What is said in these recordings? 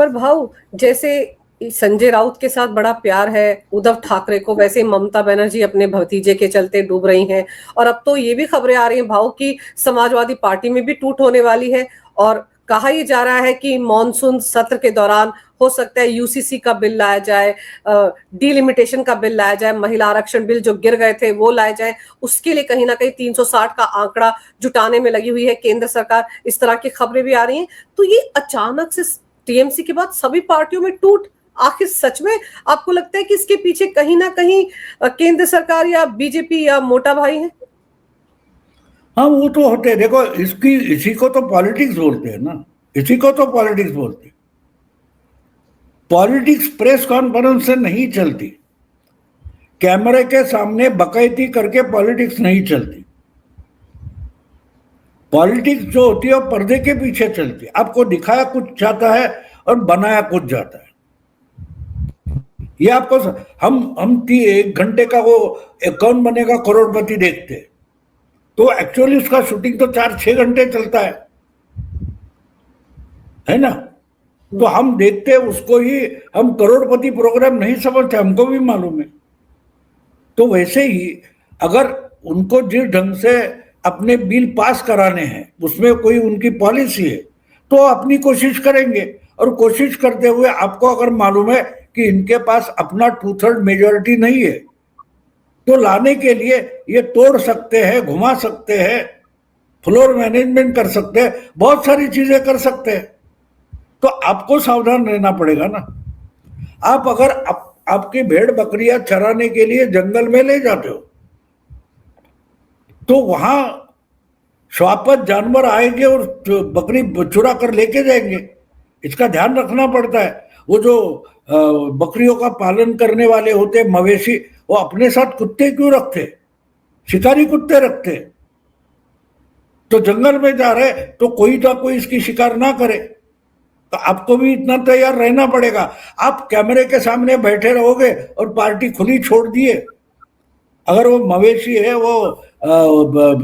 पर भाऊ, जैसे संजय राउत के साथ बड़ा प्यार है उद्धव ठाकरे को, वैसे ममता बनर्जी अपने भतीजे के चलते डूब रही हैं। और अब तो ये भी खबरें आ रही हैं भाऊ कि समाजवादी पार्टी में भी टूट होने वाली है। और कहा ही जा रहा है कि मॉनसून सत्र के दौरान हो सकता है यूसीसी का बिल लाया जाए, डिलिमिटेशन का बिल लाया जाए, महिला आरक्षण बिल जो गिर गए थे वो लाए जाए। उसके लिए कहीं ना कहीं 360 का आंकड़ा जुटाने में लगी हुई है केंद्र सरकार। इस तरह की खबरें भी आ रही हैं। तो ये अचानक से टीएमसी के बाद सभी पार्टियों में टूट, आखिर सच में आपको लगता है कि इसके पीछे कहीं ना कहीं केंद्र सरकार या बीजेपी या मोटा भाई है? हाँ, वो तो होते हैं। देखो, इसी को तो पॉलिटिक्स बोलते हैं ना, इसी को तो पॉलिटिक्स बोलते हैं। पॉलिटिक्स प्रेस कॉन्फ्रेंस से नहीं चलती, कैमरे के सामने बकैती करके पॉलिटिक्स नहीं चलती। पॉलिटिक्स जो होती है वो पर्दे के पीछे चलती है। आपको दिखाया कुछ जाता है और बनाया कुछ जाता है। ये आपको हम 1 घंटे का वो कौन बनेगा करोड़पति देखते हैं, तो एक्चुअली उसका शूटिंग तो 4-6 घंटे चलता है ना। तो हम देखते हैं उसको ही, हम करोड़पति प्रोग्राम नहीं समझते, हमको भी मालूम है। तो वैसे ही अगर उनको जिस ढंग से अपने बिल पास कराने हैं उसमें कोई उनकी पॉलिसी है तो अपनी कोशिश करेंगे। और कोशिश करते हुए आपको अगर मालूम है कि इनके पास अपना 2/3 मेजोरिटी नहीं है तो लाने के लिए ये तोड़ सकते हैं, घुमा सकते हैं, फ्लोर मैनेजमेंट कर सकते हैं, बहुत सारी चीजें कर सकते हैं। तो आपको सावधान रहना पड़ेगा ना। आप अगर आपकी भेड़ बकरियां चराने के लिए जंगल में ले जाते हो तो वहां श्वापत जानवर आएंगे और बकरी चुरा कर लेके जाएंगे। इसका ध्यान रखना पड़ता है। वो जो बकरियों का पालन करने वाले होते मवेशी, वो अपने साथ कुत्ते क्यों रखते, शिकारी कुत्ते रखते। तो जंगल में जा रहे तो कोई ना कोई इसकी शिकार ना करे। तो आपको भी इतना तैयार रहना पड़ेगा। आप कैमरे के सामने बैठे रहोगे और पार्टी खुली छोड़ दिए, अगर वो मवेशी है, वो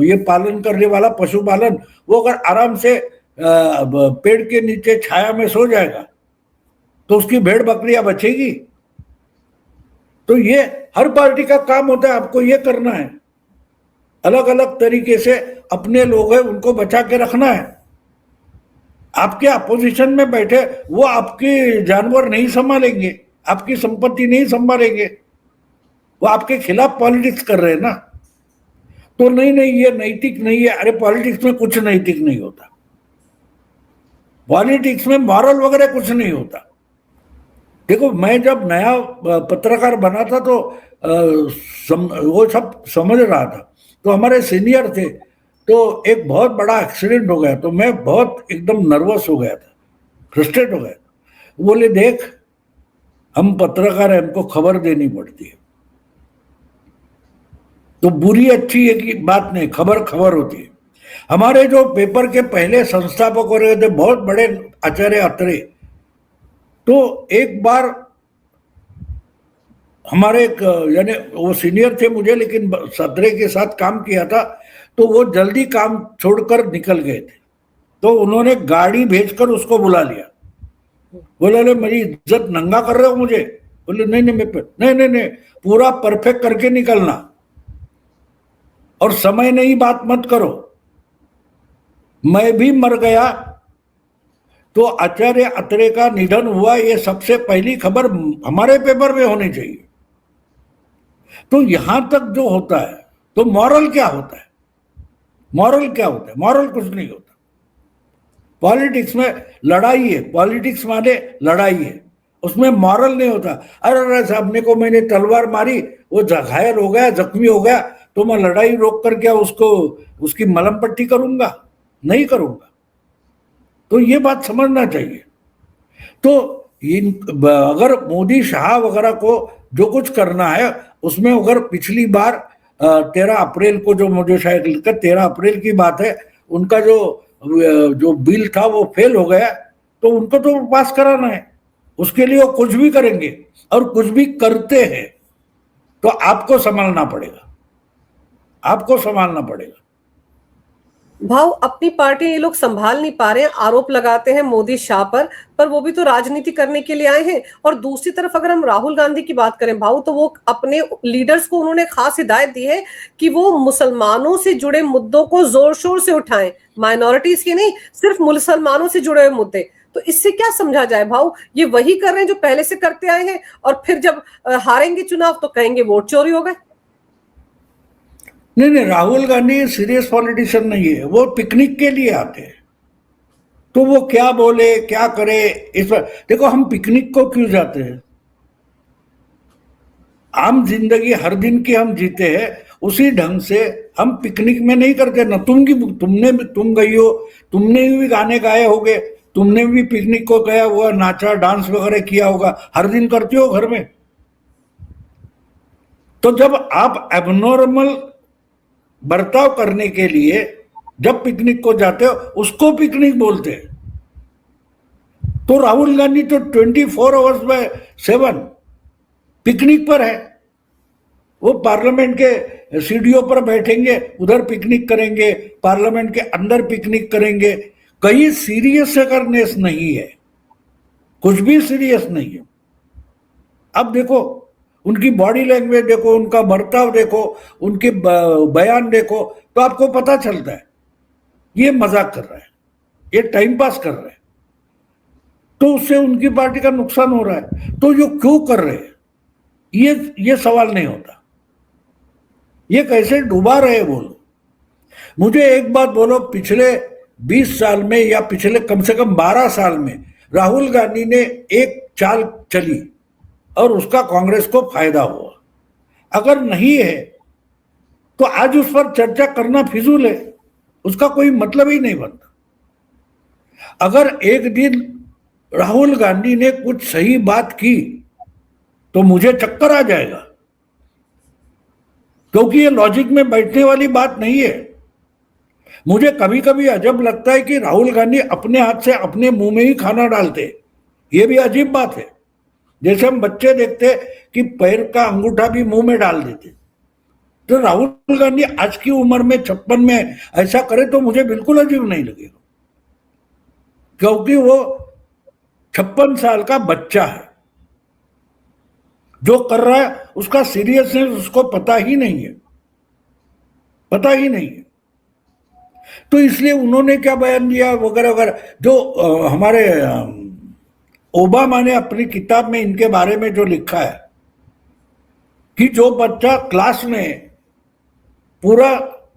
ये पालन करने वाला पशुपालन, वो अगर आराम से पेड़ के नीचे छाया में सो जाएगा तो उसकी भेड़ बकरियां बचेगी। तो ये हर पार्टी का काम होता है, आपको ये करना है। अलग अलग तरीके से अपने लोग हैं उनको बचा के रखना है। आपके अपोजिशन में बैठे वो आपके जानवर नहीं संभालेंगे, आपकी संपत्ति नहीं संभालेंगे, वो आपके खिलाफ पॉलिटिक्स कर रहे हैं ना। तो नहीं ये नैतिक नहीं है। अरे पॉलिटिक्स में कुछ नैतिक नहीं होता, पॉलिटिक्स में मॉरल वगैरह कुछ नहीं होता। देखो, मैं जब नया पत्रकार बना था तो वो सब समझ रहा था। तो हमारे सीनियर थे, तो एक बहुत बड़ा एक्सीडेंट हो गया तो मैं बहुत एकदम नर्वस हो गया था, फ्रस्ट्रेट हो गया था। बोले, देख हम पत्रकार हैं, हमको खबर देनी पड़ती है। तो बुरी अच्छी एक ही बात नहीं, खबर खबर होती है। हमारे जो पेपर के पहले संस्थापक हो रहे थे बहुत बड़े आचार्य अत्रे, तो एक बार हमारे यानी वो सीनियर थे मुझे, लेकिन सत्रे के साथ काम किया था, तो वो जल्दी काम छोड़कर निकल गए थे। तो उन्होंने गाड़ी भेजकर उसको बुला लिया। बोले, अरे मेरी इज्जत नंगा कर रहे हो मुझे। बोले, नहीं, पूरा परफेक्ट करके निकलना और समय नहीं बात मत करो। मैं भी मर गया तो आचार्य अत्रे का निधन हुआ, ये सबसे पहली खबर हमारे पेपर में होनी चाहिए। तो यहां तक जो होता है, तो मॉरल क्या होता है? मॉरल क्या होता है? मॉरल कुछ नहीं होता। पॉलिटिक्स में लड़ाई है, पॉलिटिक्स माने लड़ाई है, उसमें मॉरल नहीं होता। अरे साहब को मैंने तलवार मारी, वो घायल हो गया, जख्मी हो गया, तो मैं लड़ाई रोक कर क्या उसको उसकी मलम पट्टी करूंगा? नहीं करूंगा। तो ये बात समझना चाहिए। तो अगर मोदी शाह वगैरह को जो कुछ करना है उसमें, अगर पिछली बार 13 अप्रैल को, जो मुझे शायद लिखकर 13 अप्रैल की बात है, उनका जो बिल था वो फेल हो गया, तो उनको तो पास कराना है। उसके लिए वो कुछ भी करेंगे और कुछ भी करते हैं। तो आपको संभालना पड़ेगा, आपको संभालना पड़ेगा। भाव अपनी पार्टी ये लोग संभाल नहीं पा रहे हैं, आरोप लगाते हैं मोदी शाह पर वो भी तो राजनीति करने के लिए आए हैं। और दूसरी तरफ अगर हम राहुल गांधी की बात करें भाव, तो वो अपने लीडर्स को उन्होंने खास हिदायत दी है कि वो मुसलमानों से जुड़े मुद्दों को जोर शोर से उठाएं, माइनॉरिटीज के नहीं, सिर्फ मुसलमानों से जुड़े हुए मुद्दे। तो इससे क्या समझा जाए भाव, ये वही कर रहे हैं जो पहले से करते आए हैं, और फिर जब हारेंगे चुनाव तो कहेंगे वोट चोरी हो गए। नहीं नहीं, राहुल गांधी सीरियस पॉलिटिशियन नहीं है, वो पिकनिक के लिए आते हैं। तो वो क्या बोले क्या करे इस पर देखो, हम पिकनिक को क्यों जाते हैं? आम जिंदगी हर दिन की हम जीते हैं, उसी ढंग से हम पिकनिक में नहीं करते ना। तुम गई हो, तुमने भी गाने गाए होगे, तुमने भी पिकनिक को गया हुआ, नाचा डांस वगैरह किया होगा, हर दिन करते हो घर में। तो जब आप एबनॉर्मल बर्ताव करने के लिए जब पिकनिक को जाते हो, उसको पिकनिक बोलते हैं। तो राहुल गांधी तो 24 आवर्स में 7 पिकनिक पर है। वो पार्लियामेंट के सीढ़ियों पर बैठेंगे, उधर पिकनिक करेंगे, पार्लियामेंट के अंदर पिकनिक करेंगे। कहीं सीरियसनेस नहीं है, कुछ भी सीरियस नहीं है। अब देखो, उनकी बॉडी लैंग्वेज देखो, उनका बर्ताव देखो, उनके बयान देखो, तो आपको पता चलता है ये मजाक कर रहा है, ये टाइम पास कर रहा है। तो उससे उनकी पार्टी का नुकसान हो रहा है। तो जो क्यों कर रहे हैं, ये सवाल नहीं होता। ये कैसे डुबा रहे बोलो। मुझे एक बात बोलो, पिछले 20 साल में या पिछले कम से कम 12 साल में राहुल गांधी ने एक चाल चली और उसका कांग्रेस को फायदा हुआ? अगर नहीं है तो आज उस पर चर्चा करना फिजूल है, उसका कोई मतलब ही नहीं बनता। अगर एक दिन राहुल गांधी ने कुछ सही बात की तो मुझे चक्कर आ जाएगा, क्योंकि ये लॉजिक में बैठने वाली बात नहीं है। मुझे कभी कभी अजब लगता है कि राहुल गांधी अपने हाथ से अपने मुंह में ही खाना डालते। ये भी अजीब बात है। जैसे हम बच्चे देखते कि पैर का अंगूठा भी मुंह में डाल देते, तो राहुल गांधी आज की उम्र में 56 में ऐसा करे तो मुझे बिल्कुल अजीब नहीं लगेगा, क्योंकि वो 56 साल का बच्चा है। जो कर रहा है उसका सीरियसनेस उसको पता ही नहीं है, पता ही नहीं है। तो इसलिए उन्होंने क्या बयान दिया वगैरह वगैरह, जो हमारे ओबामा ने अपनी किताब में इनके बारे में जो लिखा है कि जो बच्चा क्लास में पूरा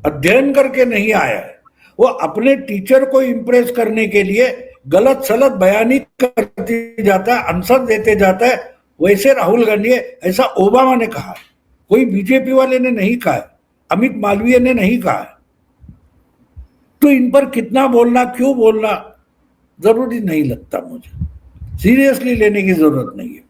अध्ययन करके नहीं आया है, वो अपने टीचर को इंप्रेस करने के लिए गलत सलत बयानी करते जाता है, आंसर देते जाता है। वैसे राहुल गांधी, ऐसा ओबामा ने कहा है, कोई बीजेपी वाले ने नहीं कहा है, अमित मालवीय ने नहीं कहा है। तो इन पर कितना बोलना, क्यों बोलना, जरूरी नहीं लगता मुझे, सीरियसली लेने की जरूरत नहीं है।